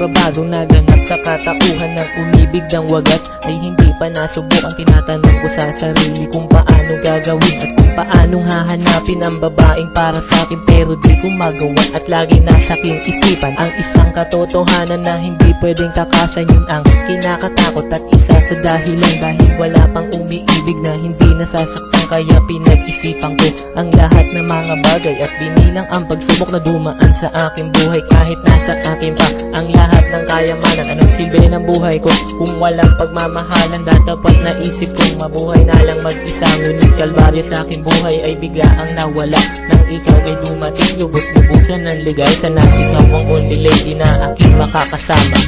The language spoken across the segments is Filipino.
pagbabagong naganap sa katauhan ng umibig ng wagas ay hindi pa nasubukan. Tinatanong ko sa sarili kung paano gagawin at kung paanong hahanapin ang babaeng para sa akin, pero di ko magawa at lagi nasa aking isipan ang isang katotohanan na hindi pwedeng takasan. Yun ang kinakatakot at isa sa dahilan dahil wala pang umiibig na hindi nasasaktan, kaya pinag-isipan ko ang lahat ng mga bagay at binilang ang pagsubok na dumaan sa aking buhay. Kahit nasa akin pa ang lahat ng kayamanan, anong silbi ng buhay ko kung walang pagmamahalan? Dapat naisip kong mabuhay na lang mag-isa, ngunit kalbaryo sa aking buhay ay bigla ang nawala. Nang ikaw ay dumating, lubos-lubusan ng ligay. Sana ikaw ang only lady na aking makakasama.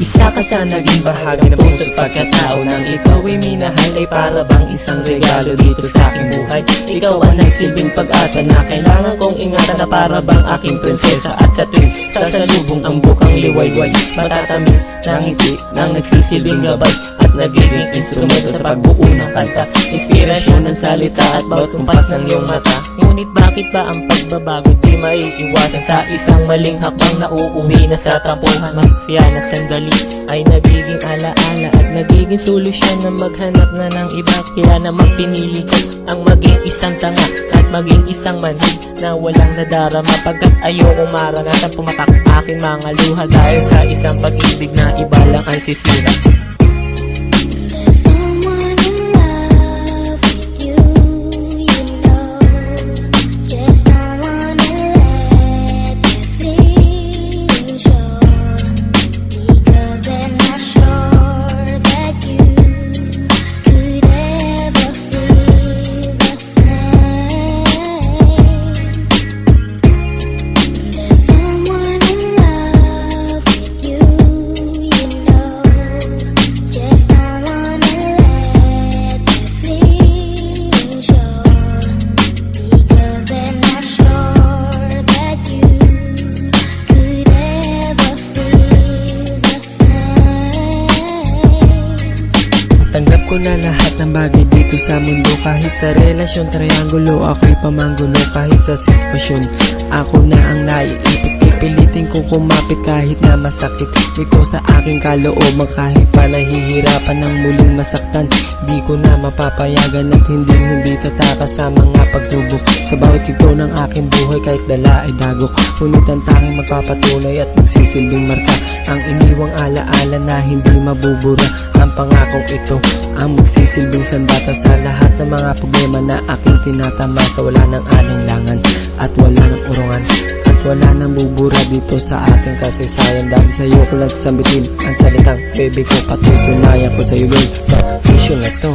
Isa ka sa naging bahagi ng puso't pagkatao. Nang ikaw ay minahal ay para bang isang regalo dito sa aking buhay. Ikaw ang nagsilbing pag-asa na kailangan kong ingatan, na para bang aking prinsesa. At sa tuwing sasalubong ang bukang liwayway, matatamis na ngiti nang nagsisilbing gabay at nagiging instrumento sa pagbuo ng kanta. Inspirasyon ng salita at bawat kumpas ng iyong mata. Ngunit bakit ba ang pagbabago di maiiwasan? Sa isang maling hakbang na uuwi na sa tampuhan, masaya na sandali ay nagiging alaala at nagiging solusyon na maghanap na ng iba. Kaya naman pinili ko ang maging isang tanga at maging isang manhid na walang nadarama, pagkat ayokong maranasan pumatak aking mga luha dahil sa isang pag-ibig na iba lang ang sisira. Tanggap ko na lahat ng bagay dito sa mundo. Kahit sa relasyon, triangulo, ako'y pamanggulo. Kahit sa sitwasyon, ako na ang naiipit. Pipilitin ko kumapit kahit na masakit ito sa aking kalooban. Kahit pa nahihirapan ng muling masaktan, di ko na mapapayagan at hindi tatakas sa mga pagsubok. Sa bawat ito ng aking buhay, kahit dala ay dagok, ngunit ang tanging magpapatunay at magsisilbing marka, ang iniwang alaala na hindi mabubura. Ang pangakong ito ang magsisilbing sandata sa lahat ng mga problema na aking tinatama. Sa wala ng alinlangan at wala ng urungan at wala nang bubura dito sa ating kasaysayan. Dahil sa iyo ko lang sasambitin ang salitang baby ko, patutunayan ko sa iyo girl, mission na to.